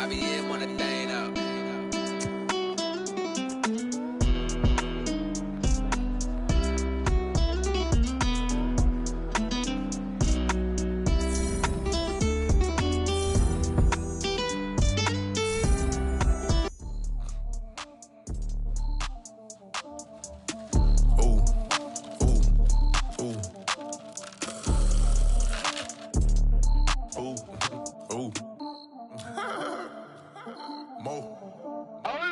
YBM on the thing up.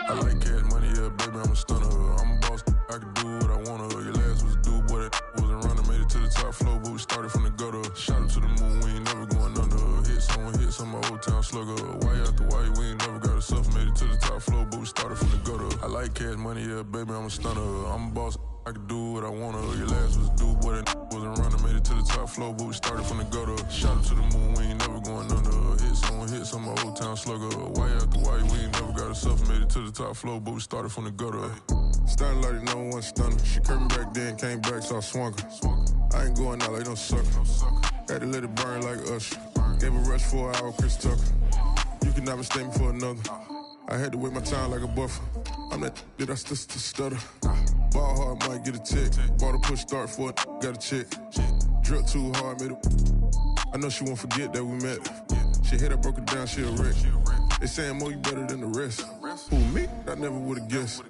I like cash money, yeah, baby, I'm a stunner. I'm a boss, I can do what I wanna. Your last was a dude, boy, that wasn't running. Made it to the top floor, but we started from the gutter. Shot up to the moon, we ain't never going under. Hit some my old town slugger. Why after why, we ain't never got a suffer. Made it to the top floor, but we started from the gutter. I like cash money, yeah, baby, I'm a stunner. I'm a boss, I can do what I wanna. Your last was a dude, boy, that wasn't running. Made it to the top floor, but we started from the gutter. Shot up to the moon, we ain't never going under. Hit some my old town slugger. Why after why, we ain't never got a suffer. Made it to the top floor, but we started from the gutter. Starting like the number one stunner. She curved me back then, came back, so I swung her. I ain't going out like no sucker. Had to let it burn like Usher. Gave a rush for an hour, Chris Tucker. You cannot mistake me for another. I had to wait my time like a buffer. I'm that I still stutter. Ball hard, might get a tick. Bought a push start for it, got a chick. Drip too hard, made it. I know she won't forget that we met. She hit, I broke it down, she a wreck. They saying, Mo, you better than the rest. Who, me? I never would've guessed.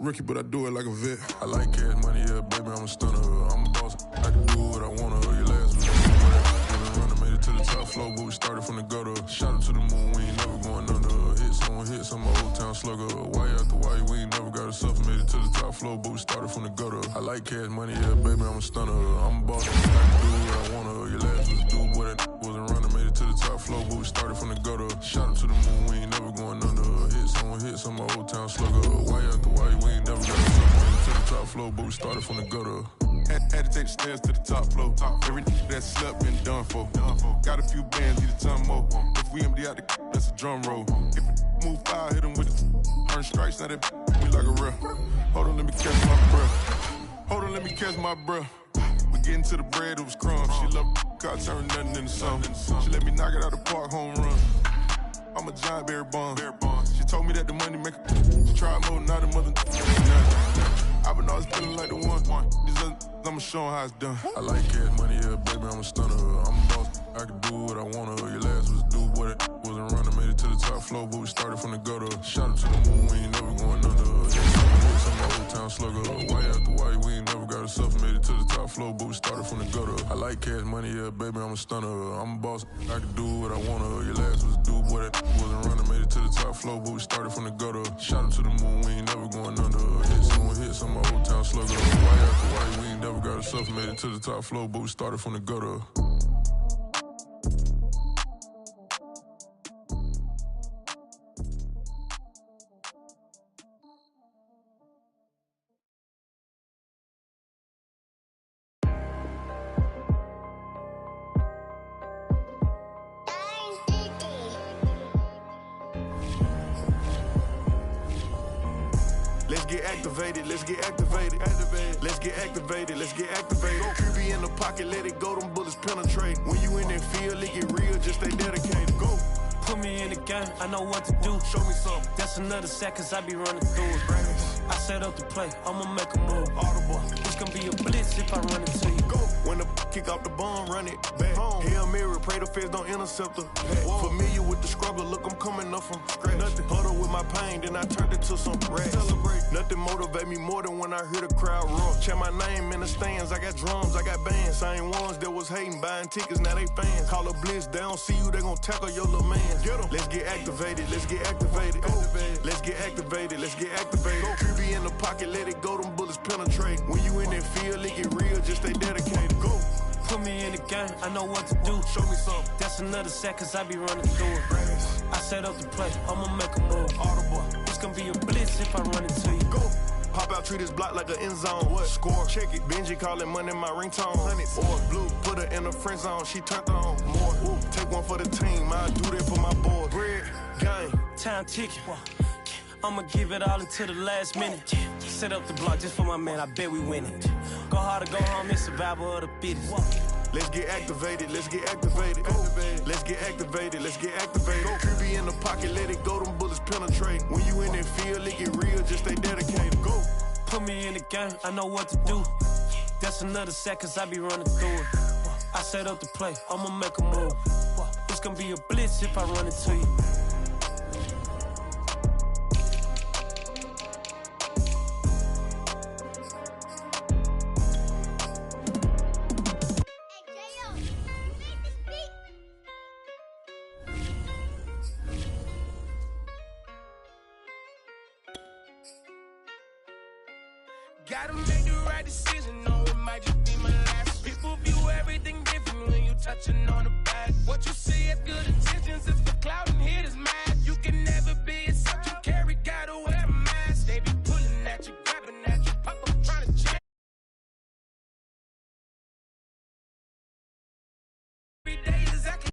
Rookie, but I do it like a vet. I like cash money, yeah, baby, I'm a stunner. I'm a boss, I can do what I wanna. Your last was running, made it to the top floor, but we started from the gutter. Shot up to the moon, we ain't never going under. Hit some my old town slugger. Why after why, we ain't never got a suffer. Made it to the top floor, but we started from the gutter. I like cash money, yeah, baby, I'm a stunner. I'm a boss, I can do what I wanna. Your last was a dude, boy, that wasn't running. Made it to the top floor, but we started from the gutter. Shot up to the moon, we ain't never going under. Hit some my old town slugger. Why after why, we ain't never got a suffer. Made it to the top floor, but we started from the gutter. Had to take the stairs to the top floor. Every that slept been done for. Got a few bands, need a ton more. If we empty out the that's a drum roll. If it move fire, hit them with it. Earn strikes, now that me like a real. Hold on, let me catch my breath. Hold on, let me catch my breath. We getting to the bread, it was crumbs. She love got turned nothing into something. She let me knock it out the park, home run. I'm a giant berry bomb. She told me that the money make her try mode, not a mother. I've been always feeling like the one. These other I'ma show 'em how it's done. I like cash money, yeah, baby, I'm a stunner. I'm a boss, I can do what I wanna. Your last was a dude, boy, that wasn't running. Made it to the top floor, but we started from the gutter. Shot up to the moon, we ain't never going under. Hit some my old town slugger. Why after why, we ain't never got a suffer. Made it to the top floor, but we started from the gutter. I like cash money, yeah, baby, I'm a stunner. I'm a boss, I can do what I wanna. Your last was a dude, boy, that wasn't running. Made it to the top floor, but we started from the gutter. Shot up to the moon, we ain't never going under. Hit some my old town slugger. Why after why, we ain't never got a suffer. Made it to the top floor, but we started from the gutter. Let's get activated, let's get activated. Let's get activated, let's get activated. QB in the pocket, let it go, them bullets penetrate. When you in that field, it get real, just stay dedicated. Go. Put me in the game, I know what to do. Show me some. That's another sack, cause I be running through it. I set up the play, I'ma make a move. Audible. It's gonna be a blitz if I run into you. Go. When the kick off the bomb, run it back. Hail Mary, pray the feds don't intercept her. Familiar with the struggle, look, I'm coming up from scratch. Nothing huddle with my pain, then I turned it to some rats. Celebrate. Nothing motivate me more than when I hear the crowd roar. Check my name in the stands, I got drums, I got bands. Same ones that was hating, buying tickets, now they fans. Call a blitz, they don't see you, they gon' tackle your little man. Get 'em. Let's get activated, let's get activated. Go. Let's get activated, let's get activated. QB in the pocket, let it go, them bullets penetrate. When you in that field, it get real, just stay dedicated. Go. Put me in the game, I know what to do. Show me some. That's another sack, cause I be running through it. I set up the play, I'ma make a move. Audible. It's gonna be a blitz if I run into you. Go. Pop out, treat this block like an end zone. What? Score, check it. Benji calling money my ringtone. Or blue, put her in the friend zone. She turned on more. Woo. Take one for the team. I do that for my boys. Bread, gang. Time ticking. I'ma give it all until the last minute. Set up the block just for my man, I bet we win it. Go hard or go home, it's survival of the fittest. Let's get activated, let's get activated. Let's get activated, let's get activated. QB in the pocket, let it go, them bullets penetrate. When you in that field, it get real, just stay dedicated. Go. Put me in the game, I know what to do. That's another sack, cause I be running through it. I set up the play, I'ma make a move. It's gonna be a blitz if I run into you. Gotta make the right decision, no, it might just be my last. People view everything different when you touching on the back. What you see as good intentions is for clout and hitters mad. You can never be a subject you carry, gotta wear a mask. They be pulling at you, grabbing at you, pop up trying to change. Every day is exactly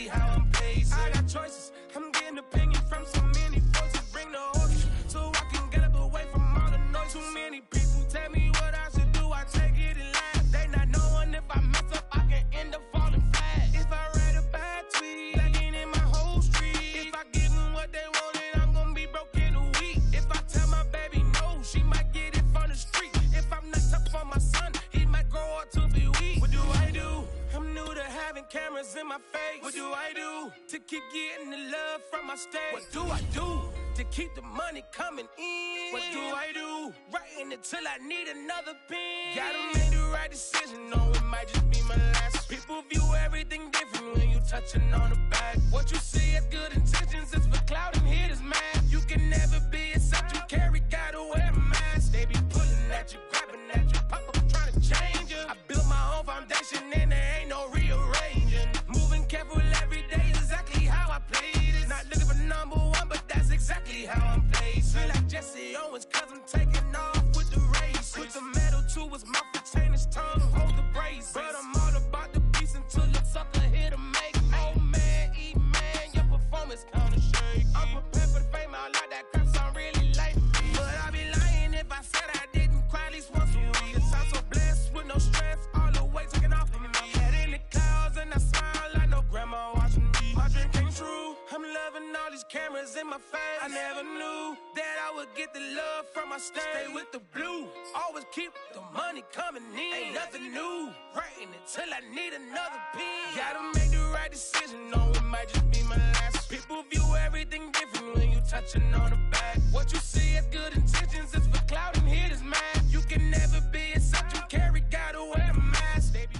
how I'm paid. I got choices, I'm getting opinion from so many voices. Bring the horses so I can get up away from all the noise. Too many people tell me what I should do, I take it in line. They not knowing if I mess up, I can end up falling flat. If I write a bad tweet, lagging in my whole street. If I give them what they wanted, I'm gonna be broke in a week. If I tell my baby no, she might get it from the street. If I'm not tough for my son, he might grow up to be weak. What do I do? I'm new to having cameras in my face. What do I do to keep getting the love from my state? What do I do to keep the money coming in? What do I do? Writing until I need another pen. Gotta make the right decision, no, it might just be my last. People view everything different when you touching on the back. What you see as good intentions is for clout and hitters mad. You can never be a subject you carry, gotta wear a mask. They be pulling at you, grabbing at you, pop up trying to change you. I built my own foundation and there ain't no rearranging. Moving careful every day is exactly how I played it. Not looking for number one, but that's exactly how I'm played. Feel like Jesse Owens, cause I'm taking off with the race. Put the metal to his mouth, retain his tongue, hold the brace. But I'm all about the beast until the sucker hit a make. Oh man, eat man, your performance kinda shaky. I'm prepared for the fame, I like that crap, so I'm really late. But I'd be lying if I said I didn't cry at least once a week. Cause I'm so blessed with no stress, all the weight taken off of me. Head in the clouds and I smile like no grandma watching me. My dream came true, I'm loving all these cameras in my face. I never knew that I would get the love from my state. Stay with the blue, always keep the money coming in. Ain't nothing new, writing until I need another pen. Gotta make the right decision, no, it might just be my last. People view everything different when you touching on the back. What you see as good intentions is for clout and hitters mad. You can never be a subject you carry, gotta wear a mask. They be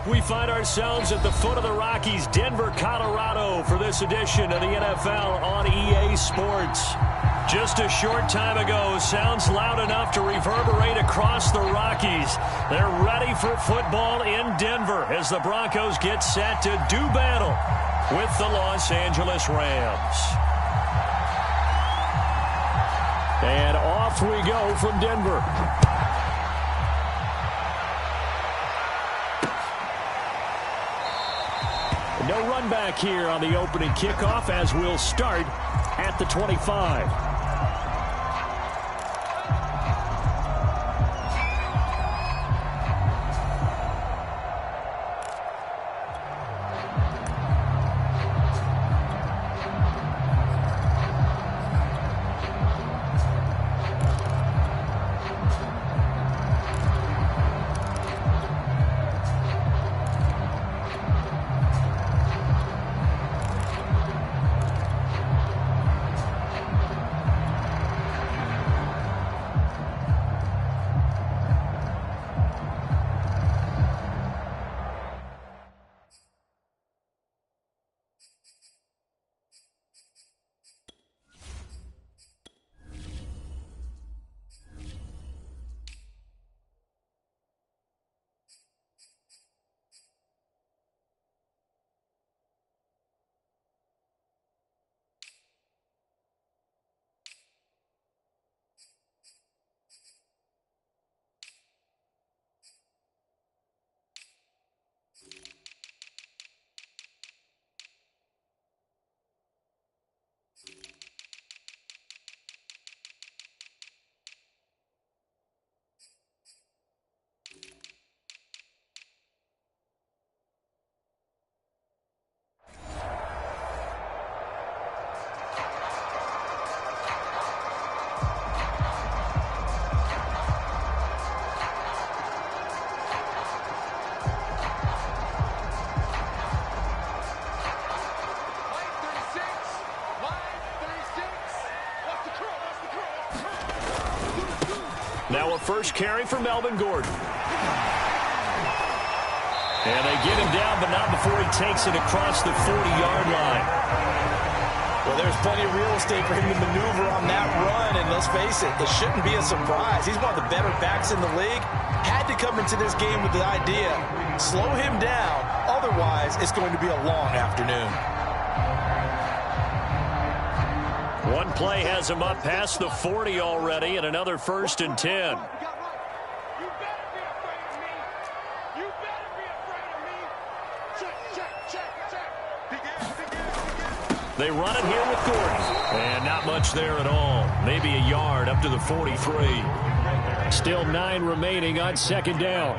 We find ourselves at the foot of the Rockies, Denver, Colorado, for this edition of the NFL on EA Sports. Just a short time ago, sounds loud enough to reverberate across the Rockies. They're ready for football in Denver as the Broncos get set to do battle with the Los Angeles Rams. And off we go from Denver. No run back here on the opening kickoff as we'll start at the 25. Now a first carry for Melvin Gordon. And they get him down, but not before he takes it across the 40-yard line. Well, there's plenty of real estate for him to maneuver on that run, and let's face it, it shouldn't be a surprise. He's one of the better backs in the league. Had to come into this game with the idea, slow him down, otherwise it's going to be a long afternoon. One play has him up past the 40 already, and another 1st and 10. They run it here with Gordon. And not much there at all. Maybe a yard up to the 43. Still 9 remaining on 2nd down.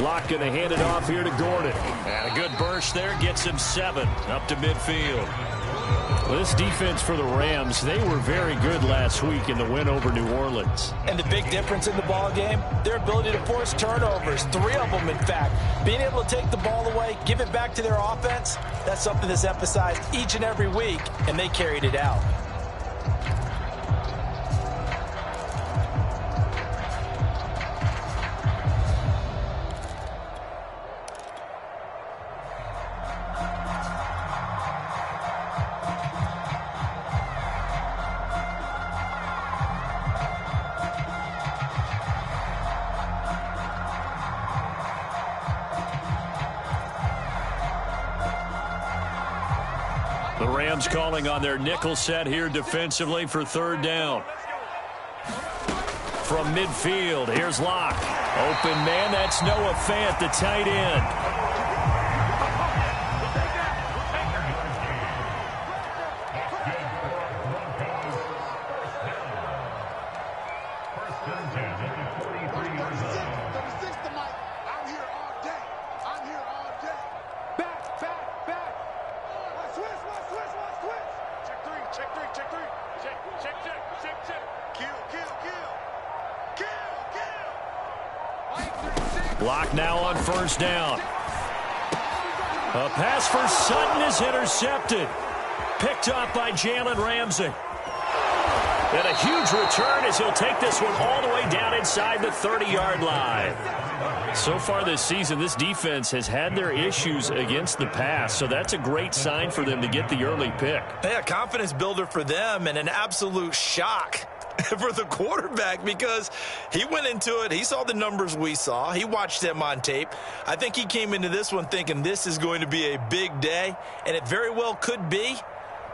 Locke going to hand it off here to Gordon. And a good burst there gets him 7 up to midfield. Well, this defense for the Rams, they were very good last week in the win over New Orleans. And the big difference in the ball game, their ability to force turnovers, 3 of them in fact. Being able to take the ball away, give it back to their offense, that's something that's emphasized each and every week, and they carried it out. The Rams calling on their nickel set here defensively for 3rd down. From midfield, here's Locke. Open man, that's Noah Fant, the tight end. Locke now on 1st down. A pass for Sutton is intercepted. Picked up by Jalen Ramsey. And a huge return as he'll take this one all the way down inside the 30-yard line. So far this season, this defense has had their issues against the pass, so that's a great sign for them to get the early pick. Yeah, confidence builder for them and an absolute shock for the quarterback because he went into it. He saw the numbers we saw. He watched them on tape. I think he came into this one thinking this is going to be a big day, and it very well could be.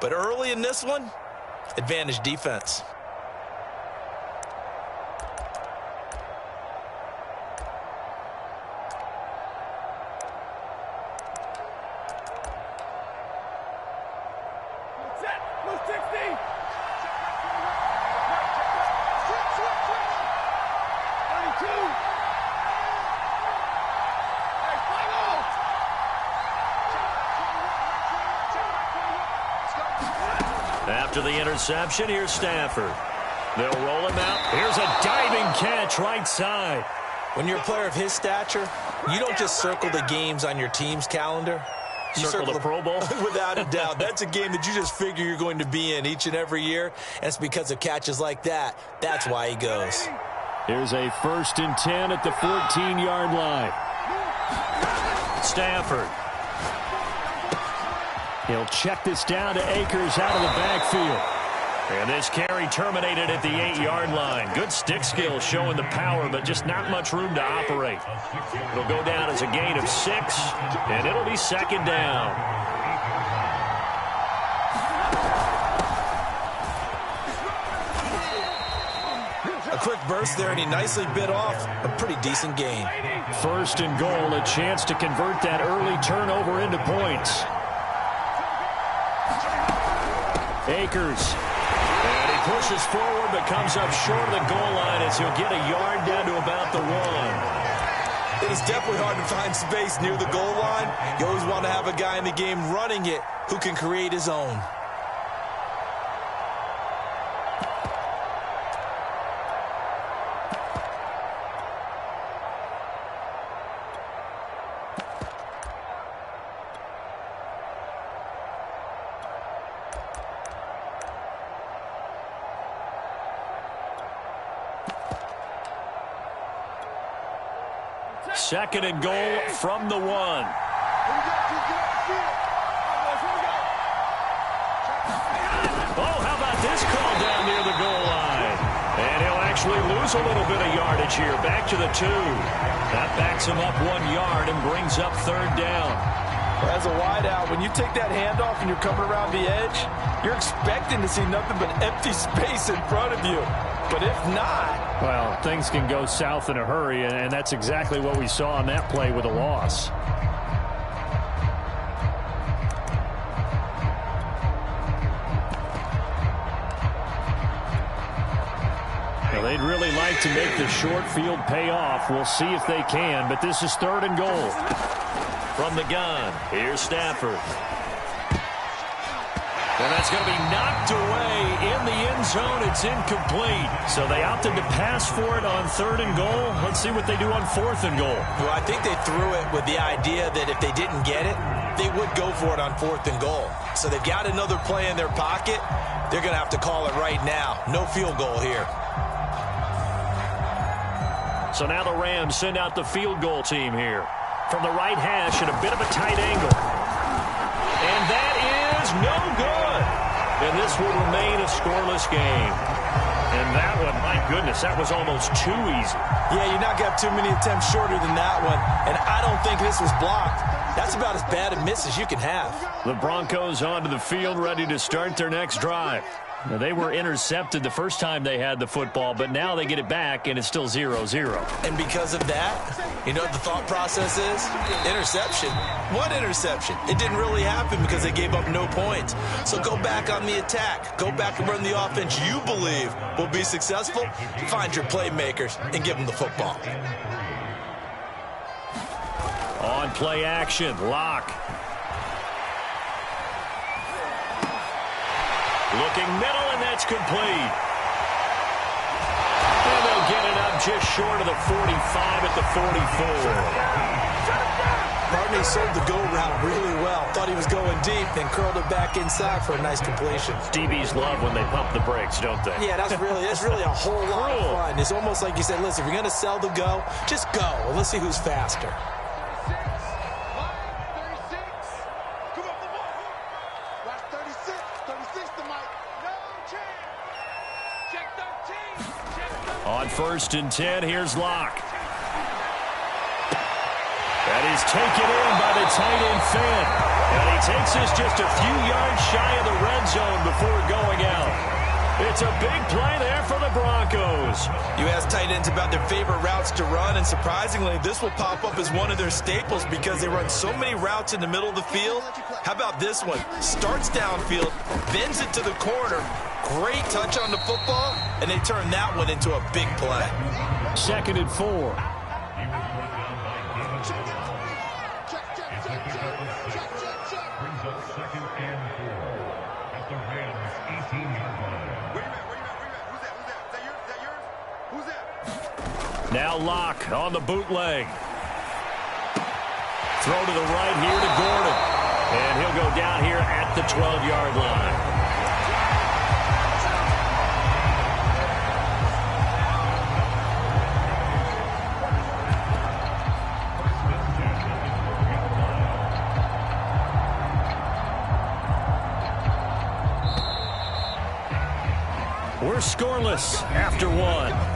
But early in this one, advantage defense. After the interception, here's Stafford. They'll roll him out. Here's a diving catch right side. When you're a player of his stature, you don't just circle the games on your team's calendar. You circle the Pro Bowl? Without a doubt. That's a game that you just figure you're going to be in each and every year, and it's because of catches like that. That's why he goes. Here's a 1st and 10 at the 14-yard line. Stafford. He'll check this down to Akers out of the backfield. And this carry terminated at the 8-yard line. Good stick skill showing the power, but just not much room to operate. It'll go down as a gain of 6, and it'll be 2nd down. A quick burst there, and he nicely bit off a pretty decent gain. 1st and goal, a chance to convert that early turnover into points. Akers. And he pushes forward but comes up short of the goal line as he'll get a yard down to about the 1. It is definitely hard to find space near the goal line. You always want to have a guy in the game running it who can create his own. 2nd and goal from the 1. Oh, how about this call down near the goal line? And he'll actually lose a little bit of yardage here. Back to the 2. That backs him up 1 yard and brings up 3rd down. As a wideout, when you take that handoff and you're coming around the edge, you're expecting to see nothing but empty space in front of you. But if not... Well, things can go south in a hurry, and that's exactly what we saw on that play with a loss. Well, they'd really like to make the short field pay off. We'll see if they can, but this is 3rd and goal. From the gun, here's Stafford. And that's going to be knocked away in the end zone. It's incomplete. So they opted to pass for it on 3rd and goal. Let's see what they do on 4th and goal. Well, I think they threw it with the idea that if they didn't get it, they would go for it on 4th and goal. So they've got another play in their pocket. They're going to have to call it right now. No field goal here. So now the Rams send out the field goal team here. From the right hash at a bit of a tight angle. And that is no good. And this will remain a scoreless game. And that one, my goodness, that was almost too easy. Yeah, you're not going to have too many attempts shorter than that one. And I don't think this was blocked. That's about as bad a miss as you can have. The Broncos onto the field ready to start their next drive. Now, they were intercepted the first time they had the football, but now they get it back, and it's still 0-0. And because of that, you know what the thought process is? Interception. What interception? It didn't really happen because they gave up no points. So go back on the attack. Go back and run the offense you believe will be successful. Find your playmakers and give them the football. On play action, Locke. Looking middle, and that's complete. And they'll get it up just short of the 45 at the 44. Barney sold the go route really well. Thought he was going deep, then curled it back inside for a nice completion. DBs love when they pump the brakes, don't they? Yeah, that's really a whole lot of fun. It's almost like you said, listen, if you're going to sell the go, just go. And let's see who's faster. On 1st and 10, here's Locke. That is taken in by the tight end Finn. And he takes us just a few yards shy of the red zone before going out. It's a big play there for the Broncos. You ask tight ends about their favorite routes to run, and surprisingly, this will pop up as one of their staples because they run so many routes in the middle of the field. How about this one? Starts downfield, bends it to the corner. Great touch on the football, and they turn that one into a big play. 2nd and 4. Now Locke on the bootleg. Throw to the right here to Gordon. And he'll go down here at the 12-yard line. We're scoreless after 1.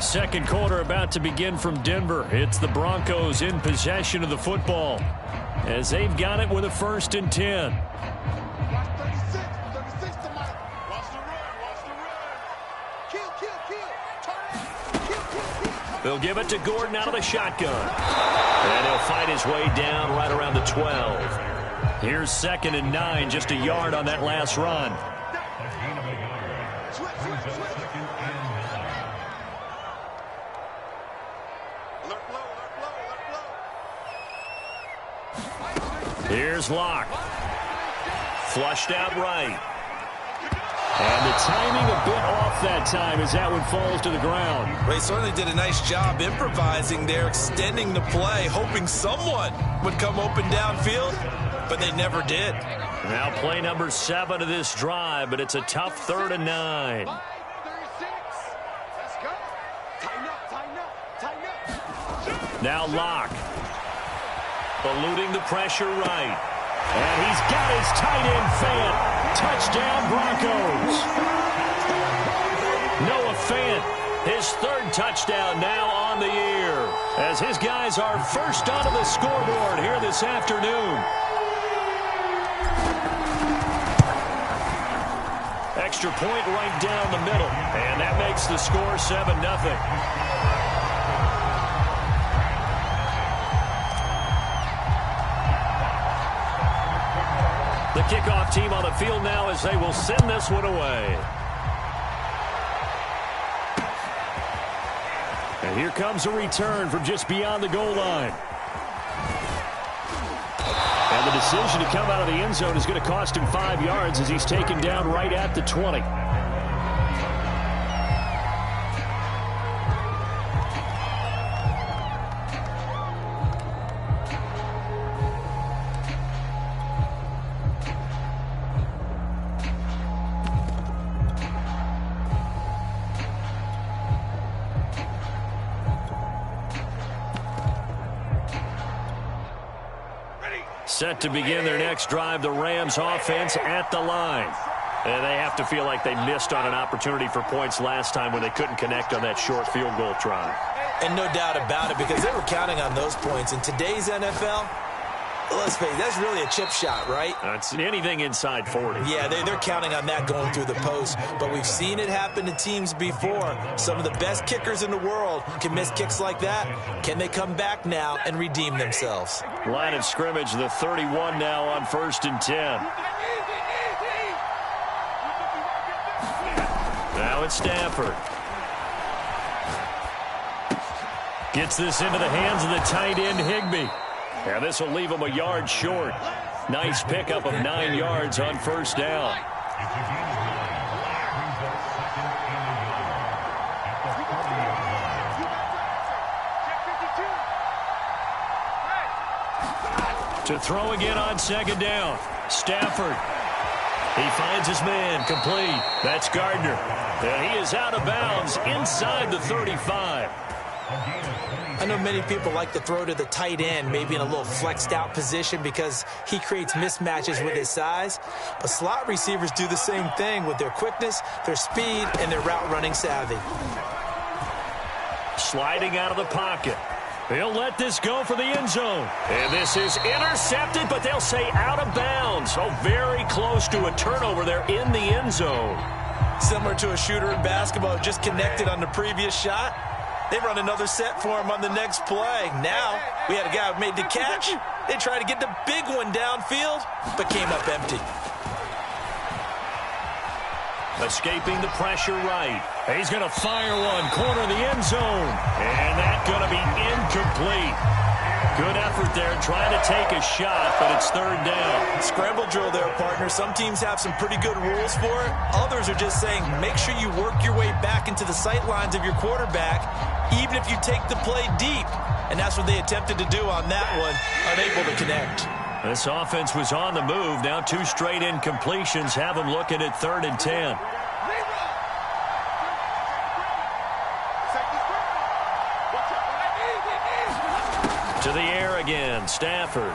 Second quarter about to begin from Denver. It's the Broncos in possession of the football as they've got it with a 1st and 10. They'll give it to Gordon out of the shotgun. And he'll fight his way down right around the 12. Here's 2nd and 9, just a yard on that last run. Here's Locke. Flushed out right. And the timing a bit off that time as that one falls to the ground. They certainly did a nice job improvising there, extending the play, hoping someone would come open downfield, but they never did. Now play number 7 of this drive, but it's a tough 3rd and 9. Now Locke. Eluding the pressure right. And he's got his tight end Fant. Touchdown Broncos. Noah Fant, his third touchdown now on the year, as his guys are first onto the scoreboard here this afternoon. Extra point right down the middle, and that makes the score 7-0. The kickoff team on the field now as they will send this one away. And here comes a return from just beyond the goal line. And the decision to come out of the end zone is going to cost him 5 yards as he's taken down right at the 20. Set to begin their next drive, the Rams offense at the line. And they have to feel like they missed on an opportunity for points last time when they couldn't connect on that short field goal try. And no doubt about it, because they were counting on those points. In today's NFL, let's face it, that's really a chip shot, right? It's anything inside 40. Yeah, they're counting on that going through the post. But we've seen it happen to teams before. Some of the best kickers in the world can miss kicks like that. Can they come back now and redeem themselves? Line of scrimmage, the 31 now on 1st and 10. Now it's Stafford. Gets this into the hands of the tight end, Higbee. Yeah, this will leave him a yard short. Nice pickup of 9 yards on 1st down. To throw again on 2nd down. Stafford. He finds his man, complete. That's Gardner. And he is out of bounds inside the 35. I know many people like to throw to the tight end, maybe in a little flexed out position because he creates mismatches with his size. But slot receivers do the same thing with their quickness, their speed, and their route running savvy. Sliding out of the pocket. He'll let this go for the end zone. And this is intercepted, but they'll say out of bounds. Oh, very close to a turnover there in the end zone. Similar to a shooter in basketball, just connected on the previous shot. They run another set for him on the next play. Now, we had a guy who made the catch. They tried to get the big one downfield, but came up empty. Escaping the pressure right. He's going to fire one, corner the end zone. And that's going to be incomplete. Good effort there, trying to take a shot, but it's 3rd down. Scramble drill there, partner. Some teams have some pretty good rules for it. Others are just saying, make sure you work your way back into the sight lines of your quarterback, even if you take the play deep. And that's what they attempted to do on that one, unable to connect. This offense was on the move. Now 2 straight incompletions have them looking at 3rd and 10. To the air again, Stafford.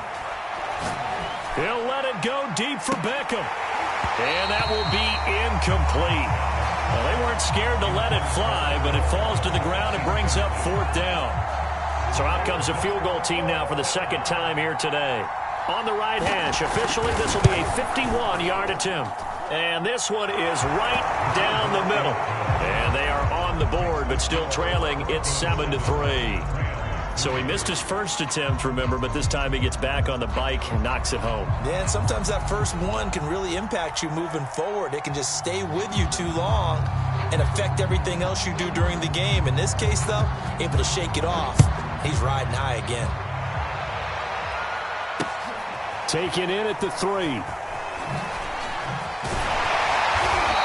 He'll let it go deep for Beckham. And that will be incomplete. Well, they weren't scared to let it fly, but it falls to the ground and brings up 4th down. So out comes a field goal team now for the 2nd time here today. On the right hash, officially this will be a 51-yard attempt. And this one is right down the middle. And they are on the board, but still trailing. It's 7-3. So he missed his first attempt, remember, but this time he gets back on the bike and knocks it home. Yeah, and sometimes that first one can really impact you moving forward. It can just stay with you too long and affect everything else you do during the game. In this case, though, able to shake it off. He's riding high again. Taken in at the 3.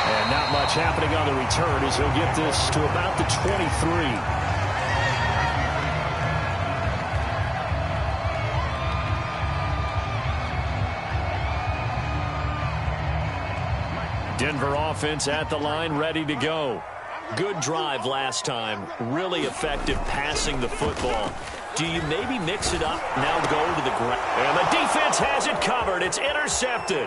And not much happening on the return as he'll get this to about the 23. Denver offense at the line, ready to go. Good drive last time. Really effective passing the football. do you maybe mix it up, now go to the ground? And the defense has it covered. It's intercepted.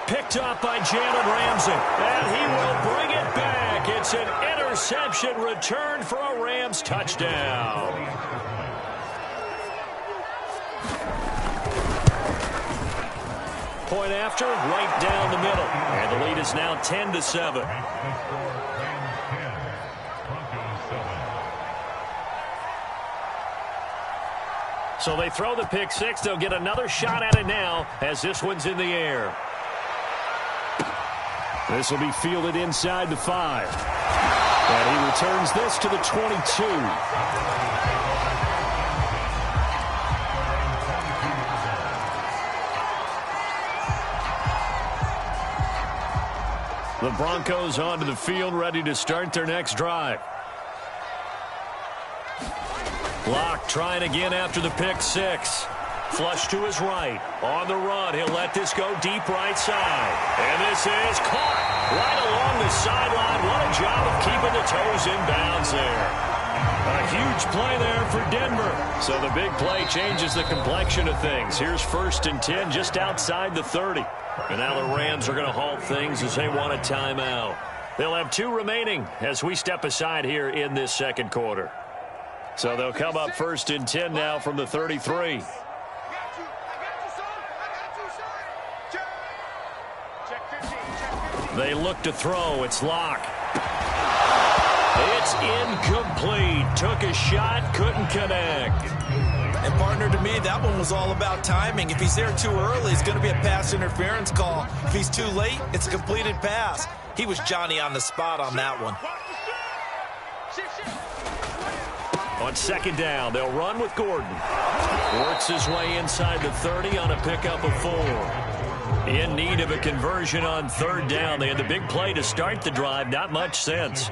Picked up by Jalen Ramsey. And he will bring it back. It's an interception return for a Rams touchdown. Point after, right down the middle. And the lead is now 10-7. So they throw the pick six. They'll get another shot at it now as this one's in the air. This will be fielded inside the 5. And he returns this to the 22. The Broncos onto the field, ready to start their next drive. Locke trying again after the pick six. Flush to his right. On the run, he'll let this go deep right side. And this is caught right along the sideline. What a job of keeping the toes in bounds there. A huge play there for Denver. So the big play changes the complexion of things. Here's 1st and 10 just outside the 30. And now the Rams are going to halt things as they want a timeout. They'll have 2 remaining as we step aside here in this second quarter. So they'll come up 1st and 10 now from the 33. They look to throw. It's Locke. It's incomplete. Took a shot, couldn't connect. And, partner, to me, that one was all about timing. If he's there too early, it's going to be a pass interference call. If he's too late, it's a completed pass. He was Johnny on the spot on that one. On 2nd down, they'll run with Gordon. Works his way inside the 30 on a pickup of 4. In need of a conversion on 3rd down. They had the big play to start the drive. Not much sense.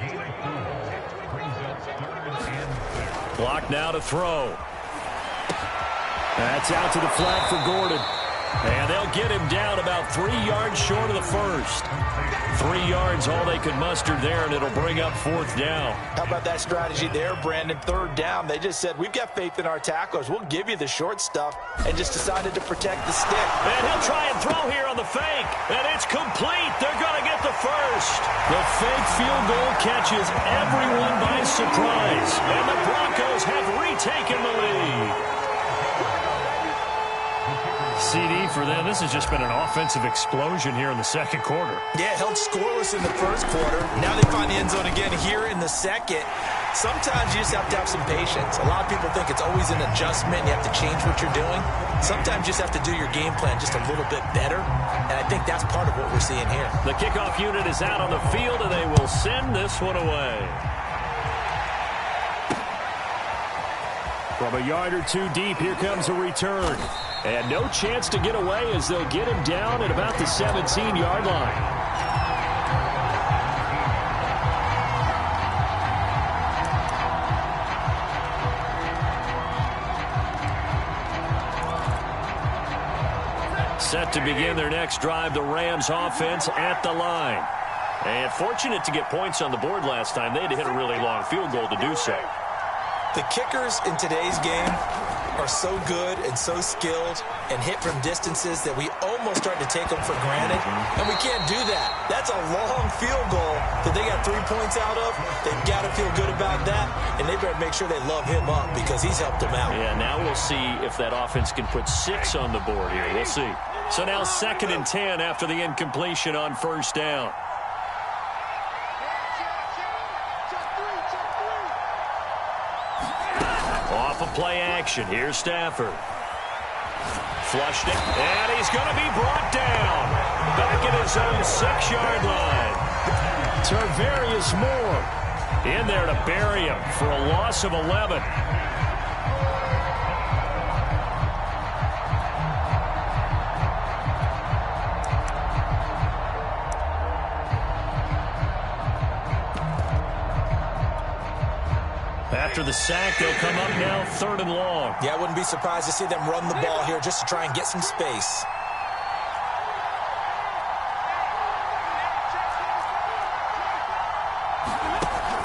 Clock now to throw. That's out to the flat for Gordon. And they'll get him down about 3 yards short of the first. 3 yards, all they could muster there, and it'll bring up 4th down. How about that strategy there, Brandon? 3rd down. They just said, we've got faith in our tacklers. We'll give you the short stuff, and just decided to protect the stick. And he'll try and throw here on the fake. And it's complete. They're going to get the first. The fake field goal catches everyone by surprise. And the Broncos have retaken the lead. CD for them. This has just been an offensive explosion here in the second quarter. Yeah, held scoreless in the first quarter. Now they find the end zone again here in the second. Sometimes you just have to have some patience. A lot of people think it's always an adjustment. You have to change what you're doing. Sometimes you just have to do your game plan just a little bit better. And I think that's part of what we're seeing here. The kickoff unit is out on the field, and they will send this one away. From a yard or 2 deep, here comes a return. And no chance to get away as they'll get him down at about the 17-yard line. Set to begin their next drive, the Rams offense at the line. And fortunate to get points on the board last time. They had to hit a really long field goal to do so. The kickers in today's game are so good and so skilled and hit from distances that we almost start to take them for granted, and we can't do that. That's a long field goal that they got 3 points out of. They've got to feel good about that, and they better make sure they love him up because he's helped them out. Yeah, now we'll see if that offense can put 6 on the board here. We'll see. So now 2nd and 10 after the incompletion on 1st down. Off of play action. Here's Stafford. Flushed it. And he's going to be brought down. Back at his own 6-yard line. Tarvarius Moore in there to bury him for a loss of 11. After the sack, they'll come up now 3rd and long. Yeah, I wouldn't be surprised to see them run the ball here just to try and get some space.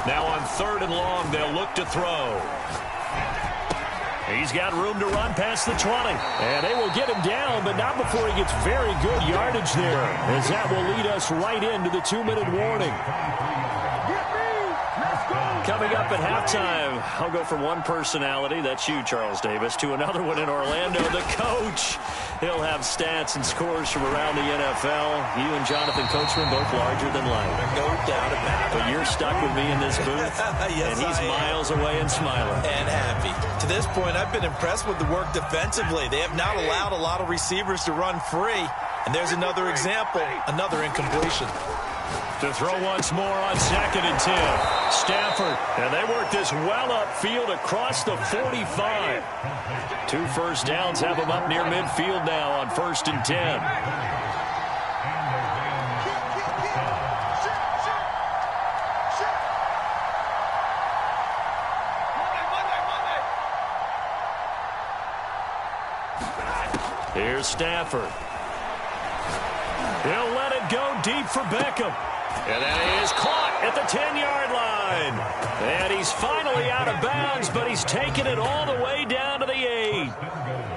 Now on 3rd and long, they'll look to throw. He's got room to run past the 20. And they will get him down, but not before he gets very good yardage there, as that will lead us right into the 2-minute warning. Coming up at halftime, I'll go from one personality, that's you, Charles Davis, to another one in Orlando, the coach. He'll have stats and scores from around the NFL. You and Jonathan Coachman both larger than life. No doubt about it. But you're stuck with me in this booth, yes, and he's miles away and smiling. And happy. To this point, I've been impressed with the work defensively. They have not allowed a lot of receivers to run free. And there's another example, another incompletion. To throw once more on 2nd and 10. Stafford. And they work this well upfield across the 45. 2 first downs have them up near midfield now on 1st and 10. Here's Stafford. He'll let it go deep for Beckham. And that is caught at the 10-yard line. And he's finally out of bounds, but he's taken it all the way down to the 8.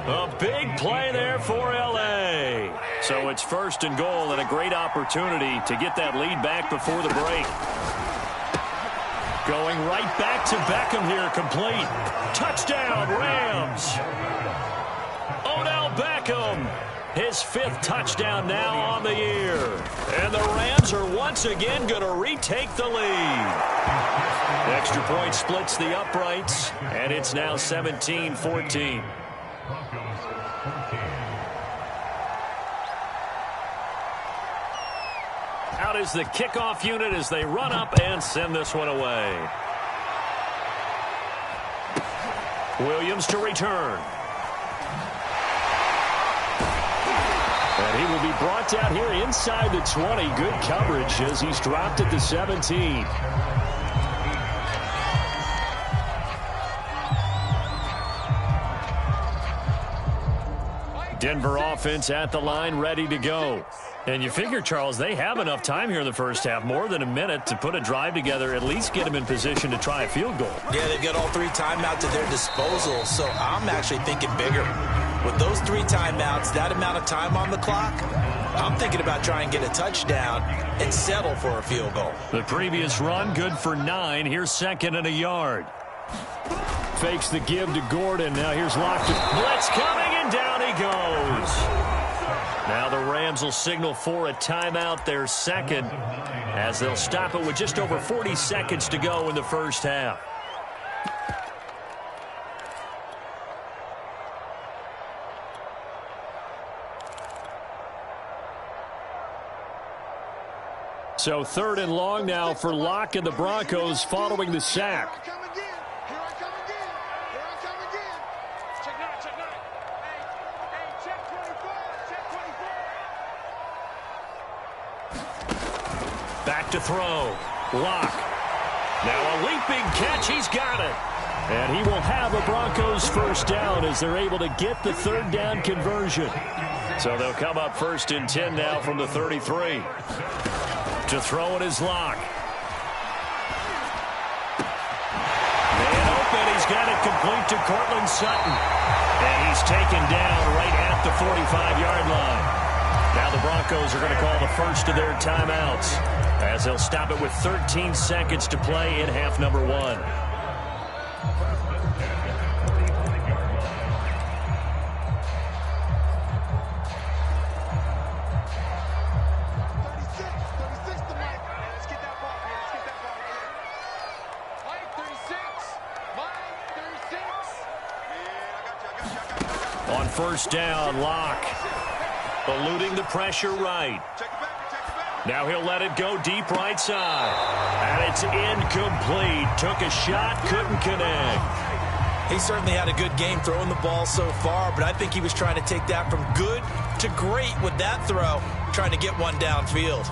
A big play there for L.A. So it's 1st and goal and a great opportunity to get that lead back before the break. Going right back to Beckham here, complete. Touchdown, Rams. Odell Beckham. His 5th touchdown now on the year. And the Rams are once again going to retake the lead. Extra point splits the uprights, and it's now 17-14. Out is the kickoff unit as they run up and send this one away. Williams to return. And he will be brought down here inside the 20. Good coverage as he's dropped at the 17. Denver offense at the line, ready to go. And you figure, Charles, they have enough time here in the first half, more than a minute, to put a drive together, at least get them in position to try a field goal. Yeah, they've got all 3 timeouts at their disposal, so I'm actually thinking bigger. With those 3 timeouts, that amount of time on the clock, I'm thinking about trying to get a touchdown and settle for a field goal. The previous run, good for 9. Here's 2nd and a yard. Fakes the give to Gordon. Now here's Locke. Blitz coming, and down he goes. Now the Rams will signal for a timeout, their 2nd, as they'll stop it with just over 40 seconds to go in the first half. So 3rd and long now for Locke and the Broncos following the sack. Back to throw. Locke. Now a leaping catch. He's got it. And he will have a Broncos first down as they're able to get the 3rd down conversion. So they'll come up 1st and 10 now from the 33. To throw it is Locke. Man open. He's got it complete to Cortland Sutton. And he's taken down right at the 45-yard line. Now the Broncos are going to call the first of their timeouts, as they'll stop it with 13 seconds to play in half number 1. On 1st down, Locke eluding the pressure right. Now he'll let it go deep right side. And it's incomplete. Took a shot, couldn't connect. He certainly had a good game throwing the ball so far, but I think he was trying to take that from good to great with that throw, trying to get one downfield.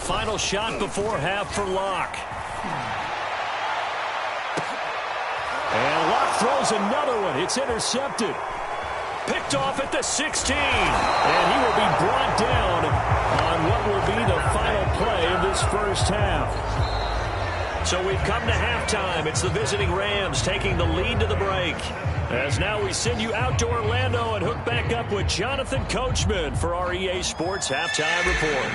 final shot before half for Locke. And Locke throws another one. It's intercepted. Picked off at the 16. And he will be brought down on what will be the final play of this first half. So we've come to halftime. It's the visiting Rams taking the lead to the break. As now we send you out to Orlando and hook back up with Jonathan Coachman for our EA Sports Halftime Report.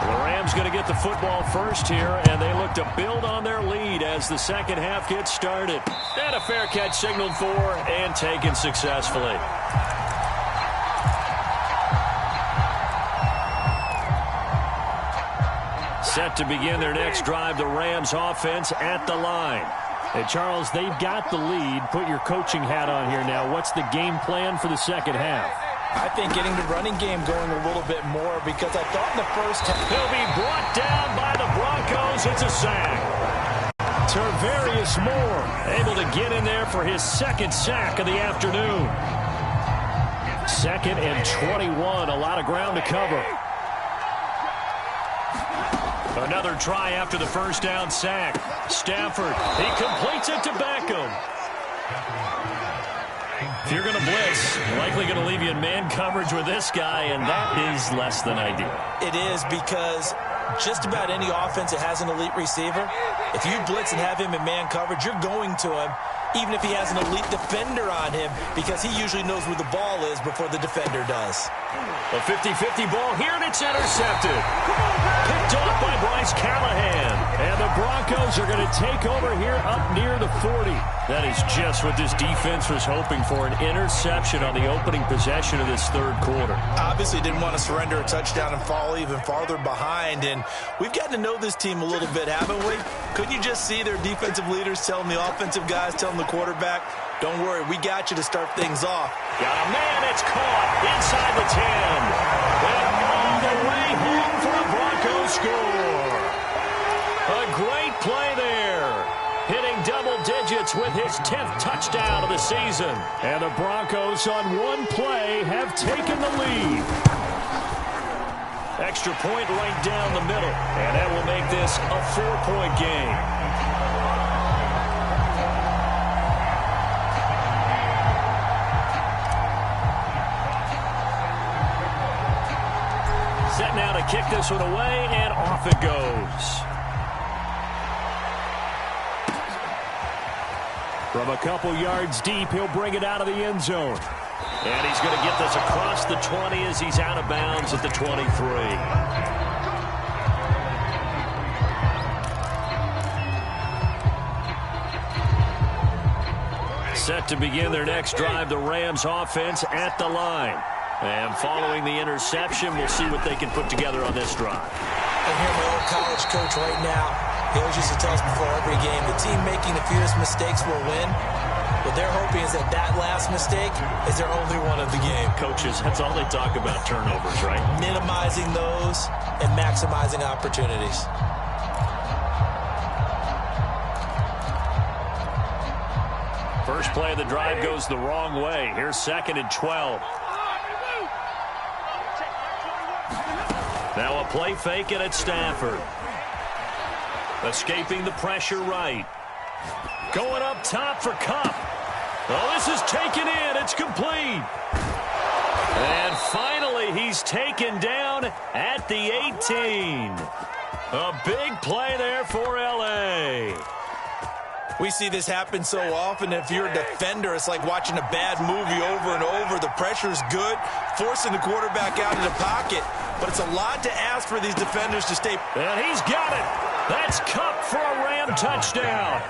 The Rams going to get the football first here, and they look to build on their lead as the second half gets started. And a fair catch signaled for and taken successfully. Set to begin their next drive, the Rams offense at the line. Hey, Charles, they've got the lead. Put your coaching hat on here now. What's the game plan for the second half? I think getting the running game going a little bit more because I thought in the first half. He'll be brought down by the Broncos. It's a sack. Tervarius Moore able to get in there for his second sack of the afternoon. 2nd and 21. A lot of ground to cover. Another try after the first down sack. Stafford, he completes it to Beckham. If you're going to blitz, likely going to leave you in man coverage with this guy, and that is less than ideal. It is because just about any offense that has an elite receiver, if you blitz and have him in man coverage, you're going to him, even if he has an elite defender on him, because he usually knows where the ball is before the defender does. A 50-50 ball here, and it's intercepted. Picked off by Bryce Callahan. And the Broncos are going to take over here up near the 40. That is just what this defense was hoping for, an interception on the opening possession of this third quarter. Obviously didn't want to surrender a touchdown and fall even farther behind. And we've gotten to know this team a little bit, haven't we? Couldn't you just see their defensive leaders telling the offensive guys, telling the quarterback, don't worry, we got you to start things off. Got a man, it's caught inside the 10. And all the way home for a Broncos score. A great play there. Hitting double digits with his 10th touchdown of the season. And the Broncos on one play have taken the lead. Extra point right down the middle. And that will make this a 4-point game. Set now to kick this one away, and off it goes. From a couple yards deep, he'll bring it out of the end zone. And he's going to get this across the 20 as he's out of bounds at the 23. Set to begin their next drive, the Rams offense at the line. And following the interception, we'll see what they can put together on this drive. I hear my old college coach right now. He always used to tell us before every game, the team making the fewest mistakes will win. What they're hoping is that that last mistake is their only one of the game. Coaches, that's all they talk about, turnovers, right? Minimizing those and maximizing opportunities. First play of the drive goes the wrong way. Here's 2nd and 12. Now a play fake and it's Stafford. Escaping the pressure right. Going up top for Kupp. Oh, this is taken in. It's complete. And finally, he's taken down at the 18. A big play there for L.A. We see this happen so often. If you're a defender, it's like watching a bad movie over and over. The pressure's good, forcing the quarterback out of the pocket. But it's a lot to ask for these defenders to stay. And he's got it. That's Kupp for a Ram touchdown.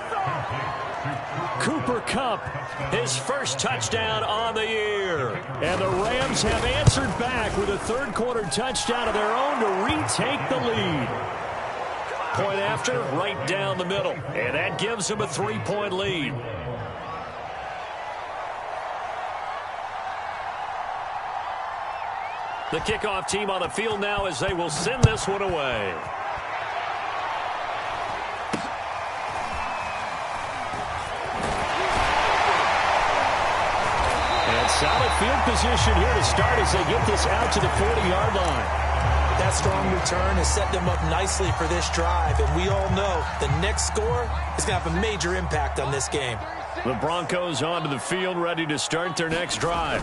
Cooper Kupp, his first touchdown on the year. And the Rams have answered back with a third-quarter touchdown of their own to retake the lead. Point after, right down the middle. And that gives them a 3-point lead. The kickoff team on the field now as they will send this one away. And solid field position here to start as they get this out to the 40-yard line. That strong return has set them up nicely for this drive, and we all know the next score is going to have a major impact on this game. The Broncos onto the field, ready to start their next drive.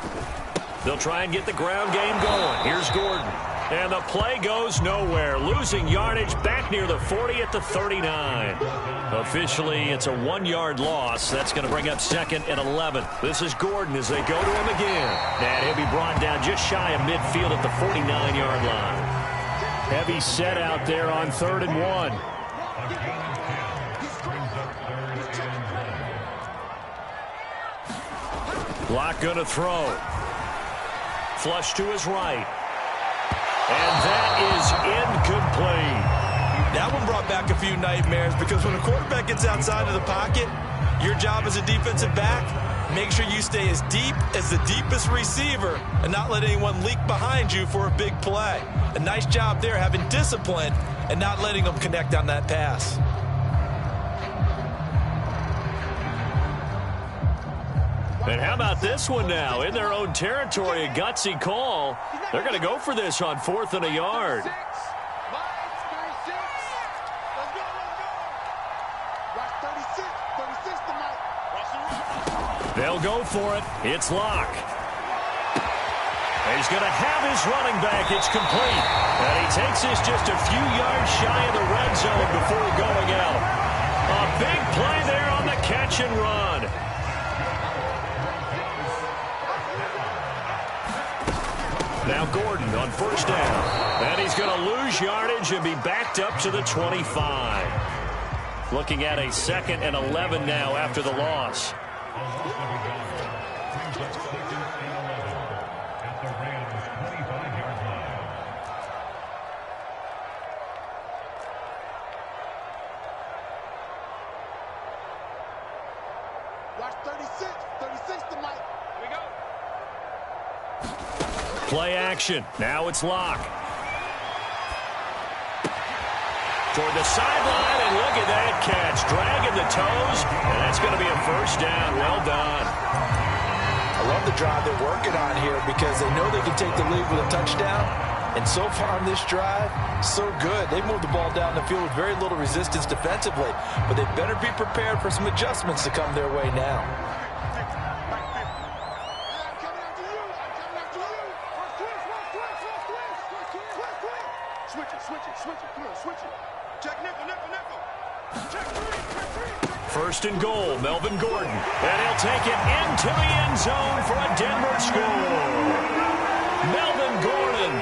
They'll try and get the ground game going. Here's Gordon. And the play goes nowhere. Losing yardage back near the 40 at the 39. Officially, it's a 1-yard loss. That's going to bring up 2nd and 11. This is Gordon as they go to him again. And he'll be brought down just shy of midfield at the 49-yard line. Heavy set out there on 3rd and 1. Locke going to throw. Flush to his right. And that is incomplete. That one brought back a few nightmares because when a quarterback gets outside of the pocket, your job as a defensive back, make sure you stay as deep as the deepest receiver and not let anyone leak behind you for a big play. A nice job there having discipline and not letting them connect on that pass. And how about this one now? In their own territory, a gutsy call. They're going to go for this on 4th and a yard. They'll go for it. It's Locke. He's going to have his running back. It's complete. And he takes this just a few yards shy of the red zone before going out. A big play there on the catch and run. Now Gordon on 1st down. And he's going to lose yardage and be backed up to the 25. Looking at a 2nd and 11 now after the loss. Watch 36 to Mike. Here we go. Play action. Now it's Locke. Toward the sideline, and look at that catch. Dragging the toes, and that's going to be a 1st down. Well done. I love the drive they're working on here because they know they can take the lead with a touchdown. And so far on this drive, so good. They moved the ball down the field with very little resistance defensively. But they better be prepared for some adjustments to come their way now. First and goal, Melvin Gordon. And he'll take it into the end zone for a Denver score. Melvin Gordon,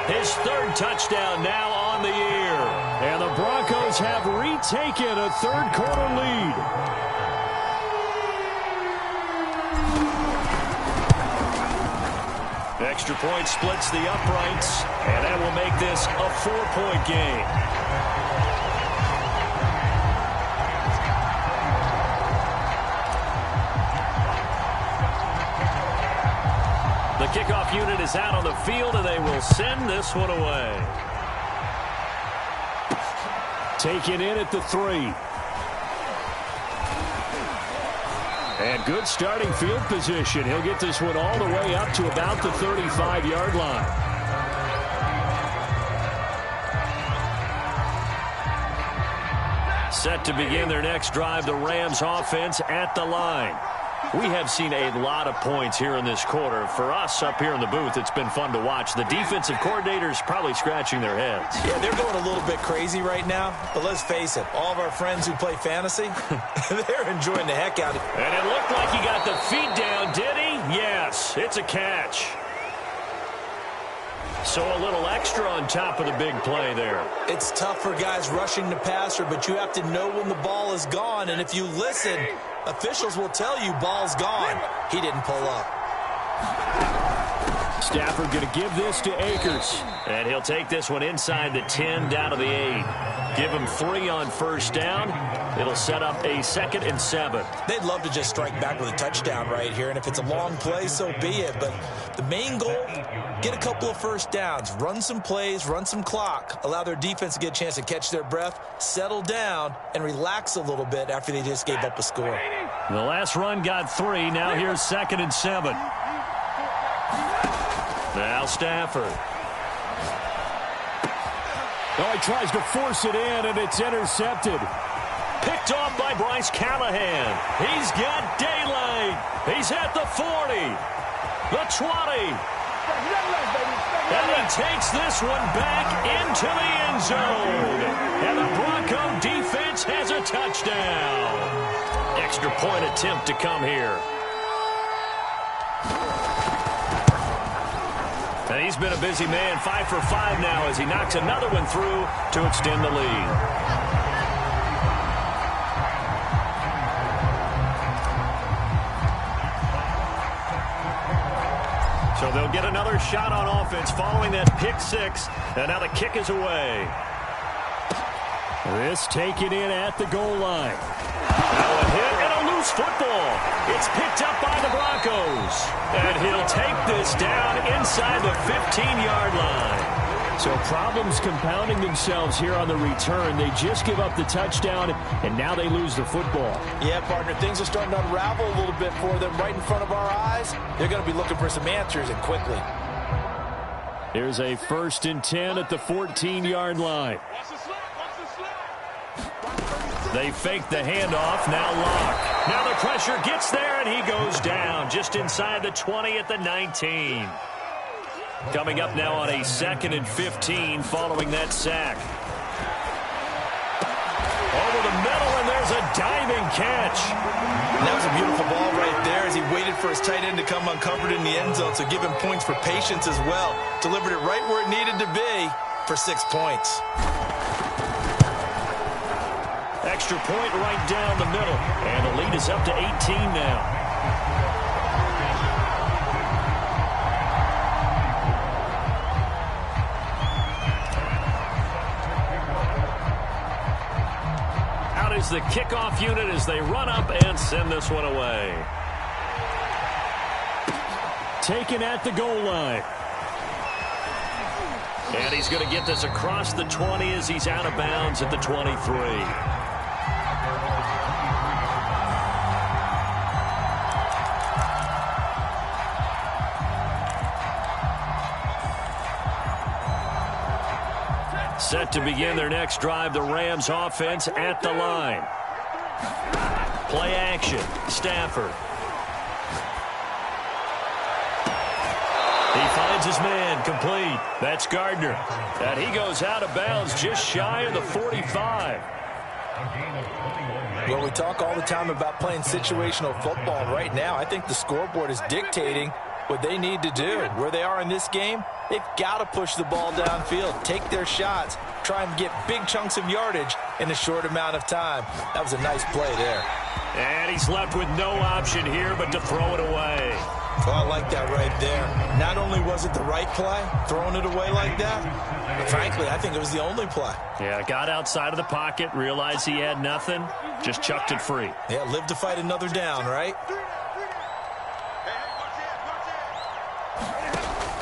his 3rd touchdown now on the year. And the Broncos have retaken a 3rd quarter lead. Extra point splits the uprights, and that will make this a 4-point game. The kickoff unit is out on the field, and they will send this one away. Taken in at the 3. And good starting field position. He'll get this one all the way up to about the 35-yard line. Set to begin their next drive, the Rams offense at the line. We have seen a lot of points here in this quarter. For us up here in the booth, it's been fun to watch. The defensive coordinators probably scratching their heads. Yeah, they're going a little bit crazy right now. But let's face it, all of our friends who play fantasy, they're enjoying the heck out of it. And it looked like he got the feet down, did he? Yes, it's a catch. So a little extra on top of the big play there. It's tough for guys rushing the passer, but you have to know when the ball is gone. And if you listen, officials will tell you ball's gone. He didn't pull up. Stafford going to give this to Akers. And he'll take this one inside the 10 down to the 8. Give him 3 on 1st down. It'll set up a 2nd and 7. They'd love to just strike back with a touchdown right here. And if it's a long play, so be it. But the main goal, get a couple of 1st downs. Run some plays, run some clock. Allow their defense to get a chance to catch their breath, settle down, and relax a little bit after they just gave up a score. The last run got 3. Now here's 2nd and 7. Now Stafford. Oh, he tries to force it in, and it's intercepted. Picked off by Bryce Callahan. He's got daylight. He's at the 40, the 20. And he takes this one back into the end zone. And the Bronco defense has a touchdown. Extra point attempt to come here. And he's been a busy man, 5 for 5 now as he knocks another one through to extend the lead. So they'll get another shot on offense following that pick 6. And now the kick is away. This taken in at the goal line. Now a hit and a loose football. It's picked up by the Broncos. And he'll take this down inside the 15-yard line. So problems compounding themselves here on the return. They just give up the touchdown, and now they lose the football. Yeah, partner, things are starting to unravel a little bit for them right in front of our eyes. They're going to be looking for some answers, and quickly. Here's a 1st and 10 at the 14-yard line. They fake the handoff. Now Locke. Now the pressure gets there, and he goes down just inside the 20 at the 19. Coming up now on a 2nd and 15 following that sack. Over the middle, and there's a diving catch. And that was a beautiful ball right there as he waited for his tight end to come uncovered in the end zone, so give him points for patience as well. Delivered it right where it needed to be for 6 points. Extra point right down the middle, and the lead is up to 18 now. Is the kickoff unit as they run up and send this one away. Taken at the goal line. And he's going to get this across the 20 as he's out of bounds at the 23. Set to begin their next drive, the Rams offense at the line. Play action, Stafford. He finds his man, complete. That's Gardner. And he goes out of bounds just shy of the 45. Well, we talk all the time about playing situational football. Right now, I think the scoreboard is dictating what they need to do. Where they are in this game, they've got to push the ball downfield, take their shots, try and get big chunks of yardage in a short amount of time. That was a nice play there. And he's left with no option here but to throw it away. Oh, I like that right there. Not only was it the right play, throwing it away like that, but frankly, I think it was the only play. Yeah, got outside of the pocket, realized he had nothing, just chucked it free. Yeah, live to fight another down, right?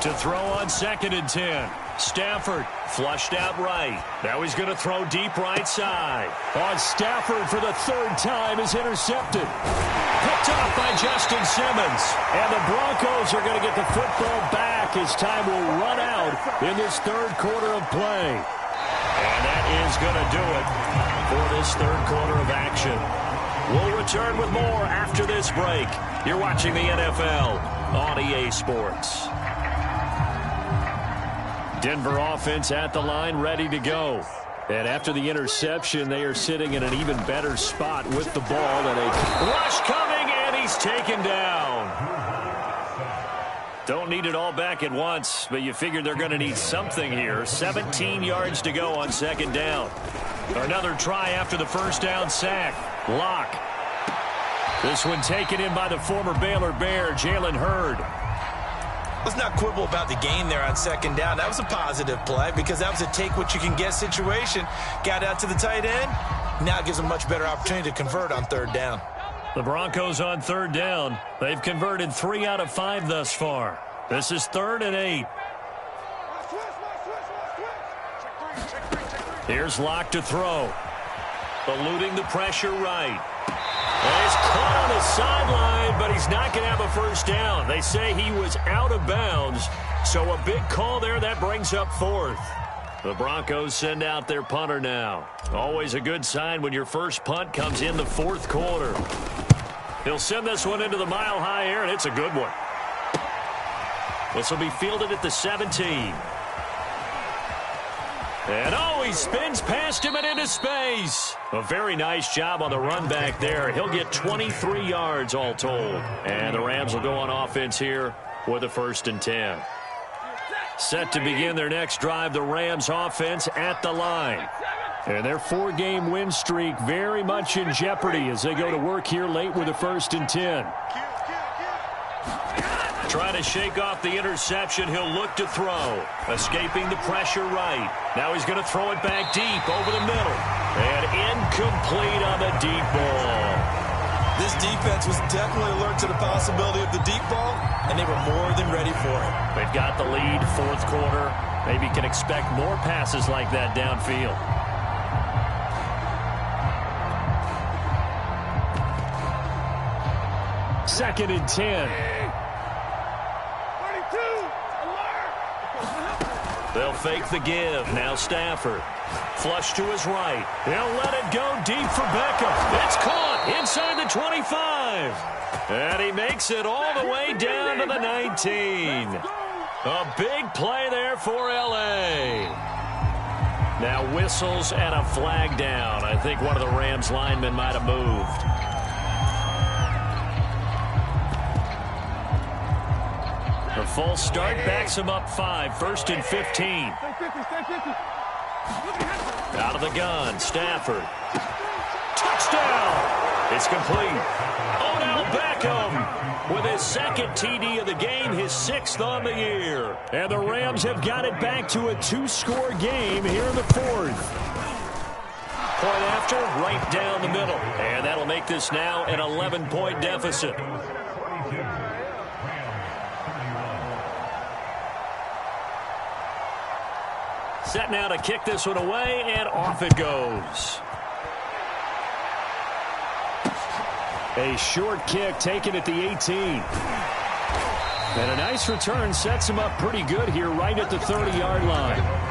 To throw on 2nd and 10. Stafford flushed out right. Now he's going to throw deep right side. On Stafford for the 3rd time is intercepted. Picked off by Justin Simmons. And the Broncos are going to get the football back as time will run out in this 3rd quarter of play. And that is going to do it for this 3rd quarter of action. We'll return with more after this break. You're watching the NFL on EA Sports. Denver offense at the line, ready to go. And after the interception, they are sitting in an even better spot with the ball. And a rush coming, and he's taken down. Don't need it all back at once, but you figure they're going to need something here. 17 yards to go on 2nd down. Another try after the 1st down sack. Locke. This one taken in by the former Baylor Bear, Jalen Hurd. Let's not quibble about the gain there on 2nd down. That was a positive play because that was a take-what-you-can-get situation. Got out to the tight end. Now it gives them a much better opportunity to convert on 3rd down. The Broncos on 3rd down. They've converted 3 out of 5 thus far. This is 3rd and 8. Here's Locke to throw. Eluding the pressure right. He's caught on the sideline, but he's not going to have a first down. They say he was out of bounds, so a big call there. That brings up fourth. The Broncos send out their punter now. Always a good sign when your first punt comes in the fourth quarter. He'll send this one into the mile-high air, and it's a good one. This will be fielded at the 17. And he spins past him and into space. A very nice job on the run back there. He'll get 23 yards all told. And the Rams will go on offense here with a 1st and 10. Set to begin their next drive, the Rams offense at the line. And their 4-game win streak very much in jeopardy as they go to work here late with a 1st and 10. Trying to shake off the interception. He'll look to throw. Escaping the pressure right. Now he's going to throw it back deep over the middle. And incomplete on the deep ball. This defense was definitely alert to the possibility of the deep ball, and they were more than ready for it. They've got the lead, fourth quarter. Maybe can expect more passes like that downfield. Second and 10. They'll fake the give. Now Stafford. Flush to his right. He'll let it go deep for Beckham. It's caught inside the 25. And he makes it all the way down to the 19. A big play there for L.A. Now whistles and a flag down. I think one of the Rams linemen might have moved. The false start backs him up 5. 1st and 15. Out of the gun, Stafford. Touchdown! It's complete. Odell Beckham with his 2nd TD of the game, his 6th on the year. And the Rams have got it back to a 2-score game here in the 4th. Point after, right down the middle. And that'll make this now an 11-point deficit. Set now to kick this one away, and off it goes. A short kick taken at the 18. And a nice return sets him up pretty good here right at the 30-yard line.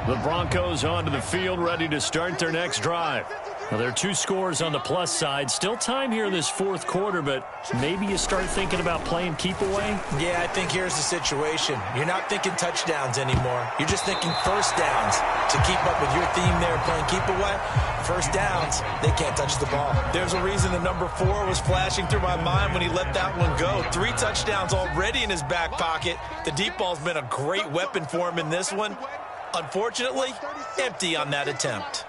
The Broncos onto the field, ready to start their next drive. Now, there are 2 scores on the plus side. Still time here in this 4th quarter, but maybe you start thinking about playing keep away? Yeah, I think here's the situation. You're not thinking touchdowns anymore. You're just thinking first downs. To keep up with your theme there, playing keep away, first downs, they can't touch the ball. There's a reason the number 4 was flashing through my mind when he let that one go. 3 touchdowns already in his back pocket. The deep ball's been a great weapon for him in this one. Unfortunately, empty on that attempt.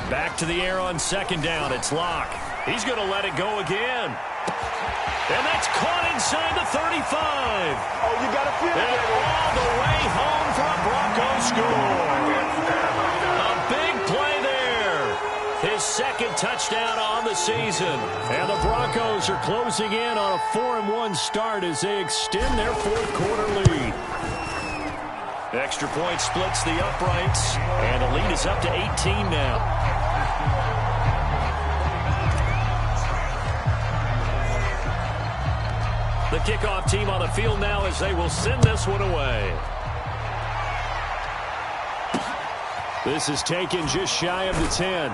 Back to the air on 2nd down. It's Locke. He's going to let it go again. And that's caught inside the 35. Oh, you got to feel it. And all the way home for a Broncos score. A big play there. His 2nd touchdown on the season. And the Broncos are closing in on a 4-1 start as they extend their 4th quarter lead. Extra point splits the uprights, and the lead is up to 18 now. The kickoff team on the field now as they will send this one away. This is taken just shy of the 10.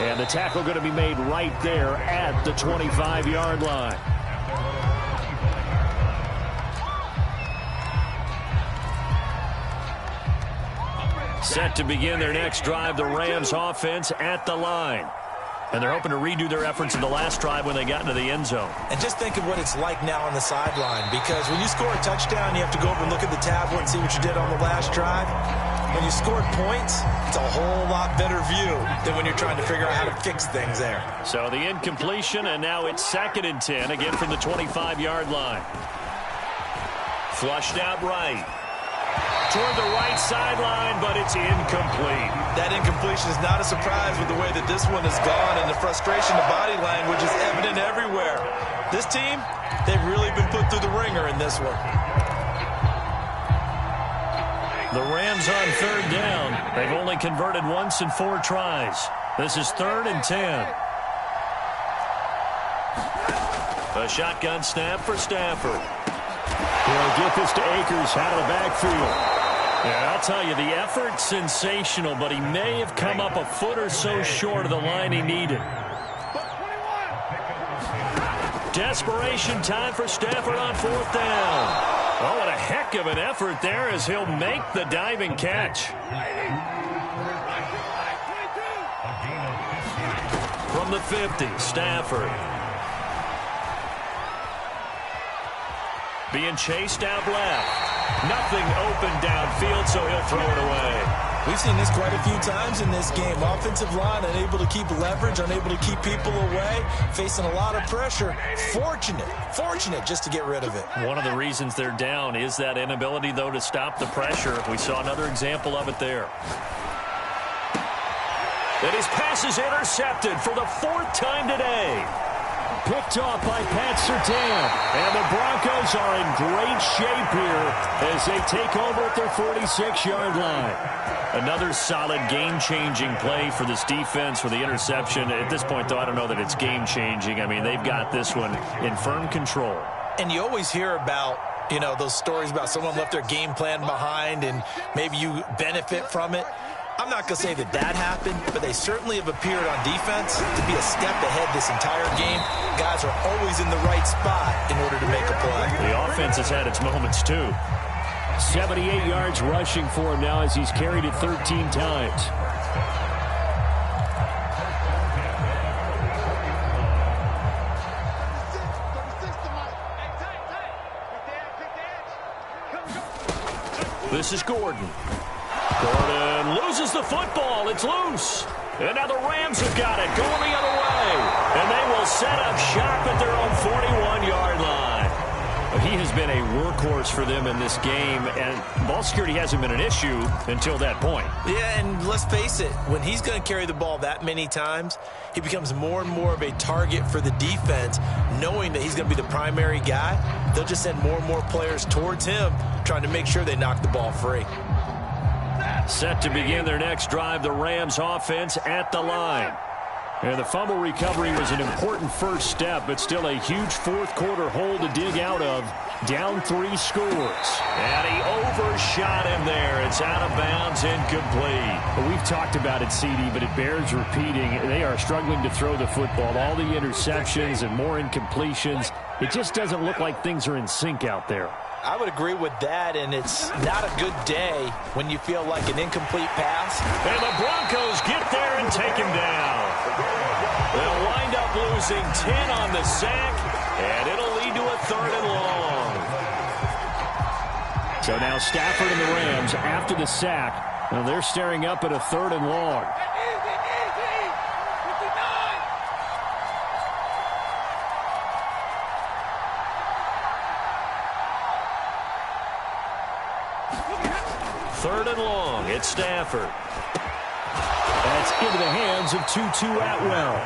And the tackle going to be made right there at the 25-yard line. Set to begin their next drive, the Rams offense at the line. And they're hoping to redo their efforts in the last drive when they got into the end zone. And just think of what it's like now on the sideline, because when you score a touchdown, you have to go over and look at the tablet and see what you did on the last drive. When you scored points, it's a whole lot better view than when you're trying to figure out how to fix things there. So the incompletion, and now it's 2nd and 10, again from the 25-yard line. Flushed out right. toward the right sideline, but it's incomplete. That incompletion is not a surprise with the way that this one has gone, and the frustration, the body language is evident everywhere. This team, they've really been put through the ringer in this one. The Rams on third down. They've only converted once in 4 tries. This is 3rd and 10. A shotgun snap for Stafford. He'll get this to Akers out of the backfield. Yeah, I'll tell you, the effort's sensational, but he may have come up a foot or so short of the line he needed. Desperation time for Stafford on 4th down. Oh, what a heck of an effort there as he'll make the diving catch. From the 50, Stafford. Being chased out left. Nothing open downfield, so he'll throw it away. We've seen this quite a few times in this game. Offensive line unable to keep leverage, unable to keep people away, facing a lot of pressure. Fortunate just to get rid of it. One of the reasons they're down is that inability, though, to stop the pressure. We saw another example of it there. And his pass is intercepted for the 4th time today. Picked off by Pat Surtain. And the Broncos are in great shape here as they take over at their 46-yard line. Another solid game-changing play for this defense with the interception. At this point, though, I don't know that it's game-changing. I mean, they've got this one in firm control. And you always hear about, you know, those stories about someone left their game plan behind and maybe you benefit from it. I'm not going to say that that happened, but they certainly have appeared on defense to be a step ahead this entire game. Guys are always in the right spot in order to make a play. The offense has had its moments, too. 78 yards rushing for him now as he's carried it 13 times. This is Gordon. Gordon loses the football. It's loose. And now the Rams have got it. Going the other way. And they will set up shop at their own 41-yard line. He has been a workhorse for them in this game, and ball security hasn't been an issue until that point. Yeah, and let's face it, when he's going to carry the ball that many times, he becomes more and more of a target for the defense, knowing that he's going to be the primary guy. They'll just send more and more players towards him, trying to make sure they knock the ball free. Set to begin their next drive, the Rams offense at the line. And the fumble recovery was an important first step, but still a huge fourth-quarter hole to dig out of. Down 3 scores. And he overshot him there. It's out of bounds, incomplete. Well, we've talked about it, CD, but it bears repeating. They are struggling to throw the football. All the interceptions and more incompletions. It just doesn't look like things are in sync out there. I would agree with that, and it's not a good day when you feel like an incomplete pass. And the Broncos get there and take him down. They'll wind up losing 10 on the sack, and it'll lead to a 3rd and long. So now Stafford and the Rams, after the sack, now they're staring up at a 3rd and long. Third and long, it's Stafford. That's into the hands of Tutu Atwell.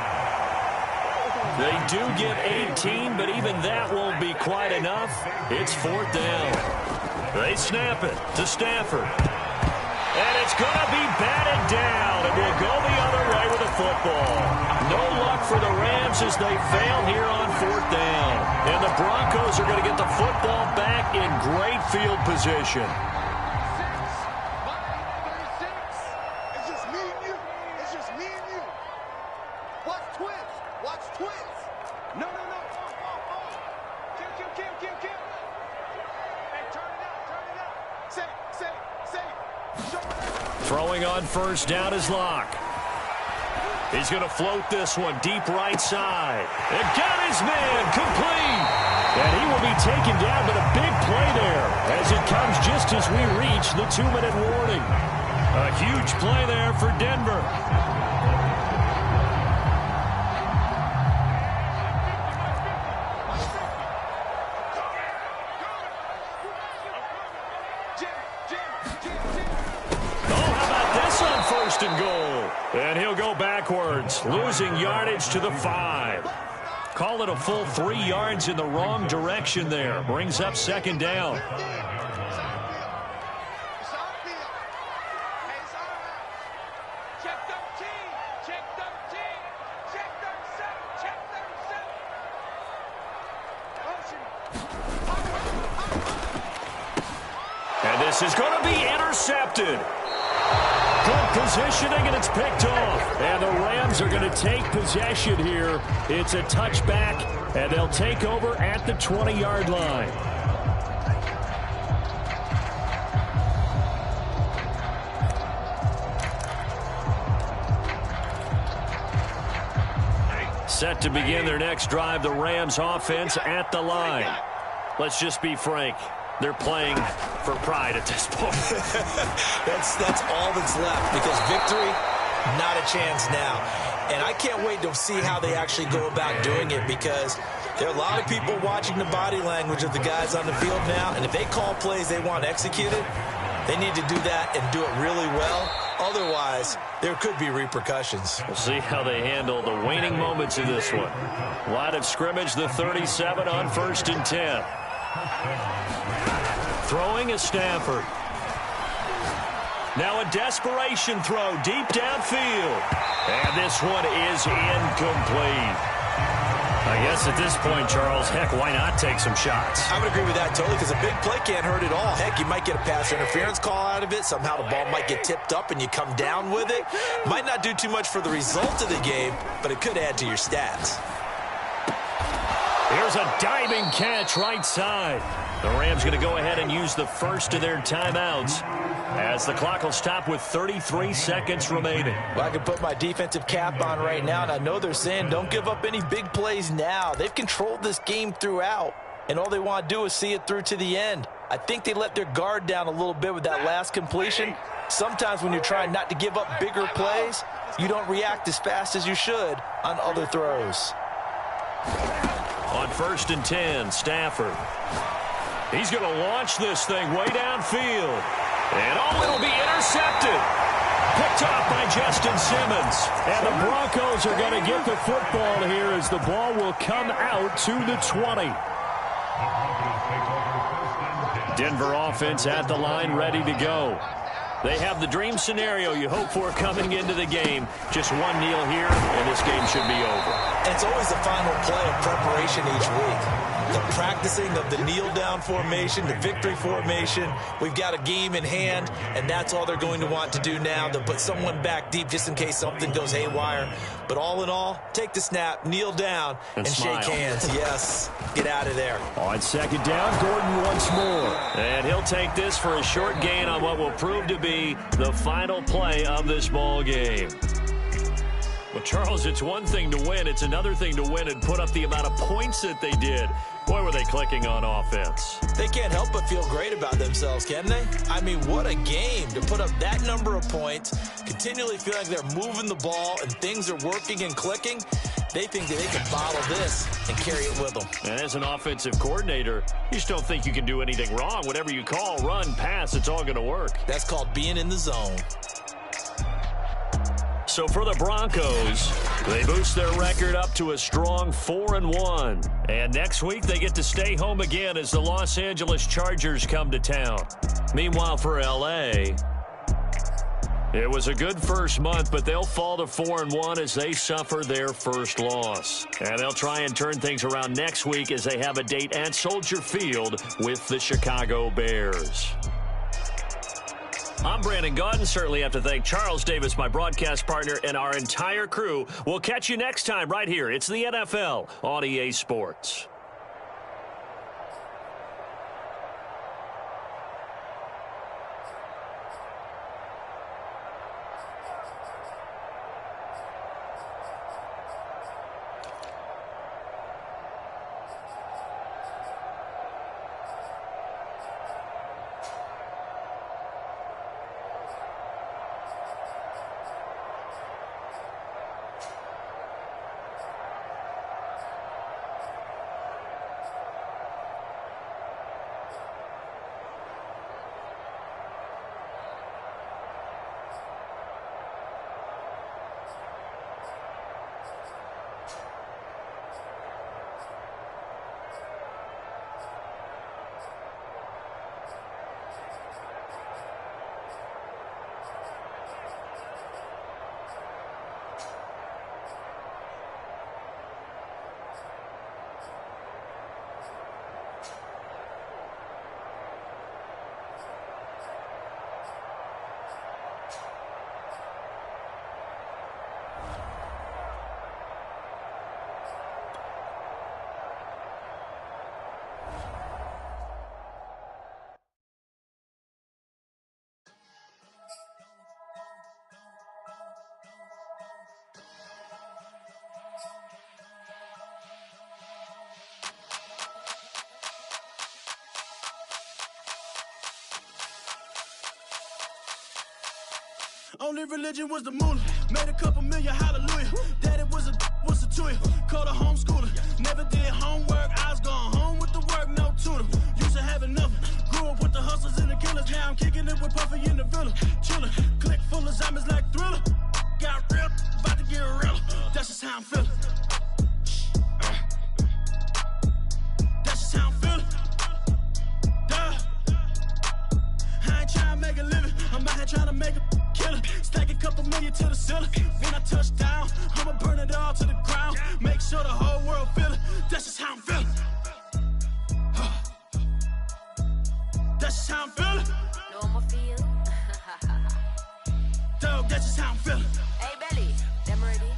They do get 18, but even that won't be quite enough. It's 4th down. They snap it to Stafford. And it's going to be batted down, and will go the other way with the football. No luck for the Rams as they fail here on 4th down. And the Broncos are going to get the football back in great field position. Throwing on first down is Locke. He's going to float this one deep right side. And got his man complete. And he will be taken down, but a big play there as it comes just as we reach the 2-minute warning. A huge play there for Denver. first and goal. And he'll go backwards, losing yardage to the 5. Call it a full 3 yards in the wrong direction there. Brings up second down. And this is going to be intercepted. Good positioning, and it's picked off. And the Rams are going to take possession here. It's a touchback, and they'll take over at the 20-yard line. Set to begin their next drive, the Rams offense at the line. Let's just be frank. They're playing for pride at this point. that's all that's left, because victory, not a chance now. And I can't wait to see how they actually go about doing it, because there are a lot of people watching the body language of the guys on the field now, and if they call plays they want executed, they need to do that and do it really well. Otherwise, there could be repercussions. We'll see how they handle the waning moments of this one. Line of scrimmage, the 37 on 1st and 10. Throwing is Stafford. Now a desperation throw deep downfield. And this one is incomplete. I guess at this point, Charles, heck, why not take some shots? I would agree with that totally, because a big play can't hurt at all. Heck, you might get a pass interference call out of it. Somehow the ball might get tipped up and you come down with it. Might not do too much for the result of the game, but it could add to your stats. Here's a diving catch right side. The Rams going to go ahead and use the first of their timeouts, as the clock will stop with 33 seconds remaining. Well, I can put my defensive cap on right now, and I know they're saying don't give up any big plays now. They've controlled this game throughout, and all they want to do is see it through to the end. I think they let their guard down a little bit with that last completion. Sometimes when you're trying not to give up bigger plays, you don't react as fast as you should on other throws. On 1st and 10, Stafford. He's going to launch this thing way downfield. And it'll be intercepted. Picked off by Justin Simmons. And the Broncos are going to get the football here as the ball will come out to the 20. Denver offense at the line, ready to go. They have the dream scenario you hope for coming into the game. Just one kneel here, and this game should be over. And it's always the final play of preparation each week. The practicing of the kneel-down formation, the victory formation. We've got a game in hand, and that's all they're going to want to do now. They'll put someone back deep just in case something goes haywire. But all in all, take the snap, kneel down, and shake hands. Yes, get out of there. On 2nd down, Gordon once more. And he'll take this for a short gain on what will prove to be the final play of this ball game. Well, Charles, it's one thing to win. It's another thing to win and put up the amount of points that they did. Boy, were they clicking on offense. They can't help but feel great about themselves, can they? I mean, what a game to put up that number of points, continually feel like they're moving the ball and things are working and clicking. They think that they can bottle this and carry it with them. And as an offensive coordinator, you just don't think you can do anything wrong. Whatever you call, run, pass, it's all going to work. That's called being in the zone. So for the Broncos, they boost their record up to a strong 4-1. And next week, they get to stay home again as the Los Angeles Chargers come to town. Meanwhile, for L.A., it was a good first month, but they'll fall to 4-1 as they suffer their first loss. And they'll try and turn things around next week as they have a date at Soldier Field with the Chicago Bears. I'm Brandon Gaudin. Certainly have to thank Charles Davis, my broadcast partner, and our entire crew. We'll catch you next time right here. It's the NFL on EA Sports. Only religion was the moolah. Made a couple million, hallelujah. Daddy was a to you. Called a homeschooler. Never did homework. I was going home with the work, no tutor. Used to have enough. Grew up with the hustlers and the killers. Now I'm kicking it with Puffy in the villa. Chillin'. Click full of zombies like Thriller. Got real. About to get real. That's just how I'm feeling. That's just how I'm feeling. Duh. I ain't trying to make a living. I'm out here trying to make a killer. Stack a couple million to the ceiling. When I touch down, I'ma burn it all to the ground. Make sure the whole world feel it. That's just how I'm feeling. That's just how I'm feeling. No, I'ma feel. Dog, that's just how I'm feeling. Hey, Belly, them ready?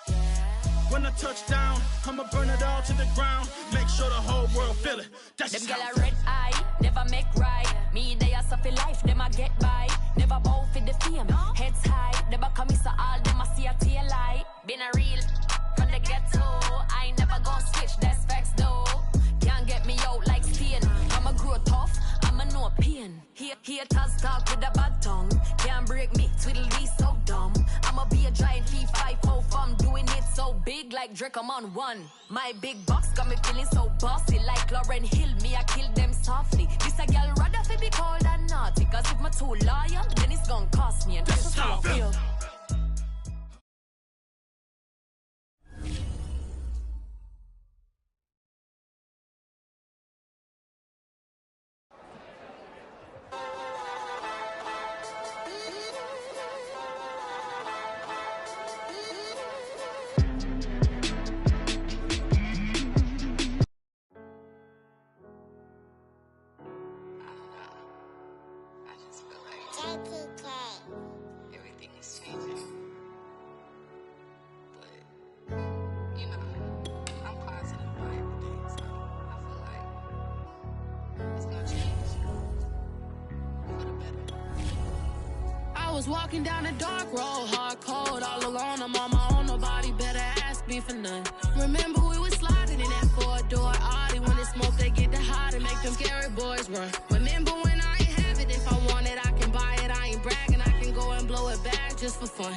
Yeah. When I touch down, I'ma burn it all to the ground. Make sure the whole world feel it. That's Them just gyal how I'm a feeling. red eye, never make right. Me, they are suffer life, them a get by. Never bow for the fame, heads high. Never come so all them a see a tail light. Been a real from the ghetto. I ain't never gon' switch, that's facts though. Can't get me out like stain. I'ma grow tough, I'ma know pain. Haters talk with a bad tongue. Can't break me, twiddle these so dumb. I'ma be a giant P5 from doing it so big like Drake, I'm on one. My big box got me feeling so bossy like Lauren Hill. Me, I kill them softly. This a girl rather fi be cold than naughty. Cause if my too loyal, then it's gonna cost me. And this is how I feel. Everything is changing. But, you know, I'm positive about everything, so I feel like it's gonna change for the better. I was walking down a dark road, hard cold, all alone. I'm on my own, nobody better ask me for none. Remember we was sliding in that four-door Audi. When it smoke, they get the hot and make them scary boys run. Remember when I ain't have it, if I want it, I can buy it. I ain't bragging, I can go and blow it back just for fun.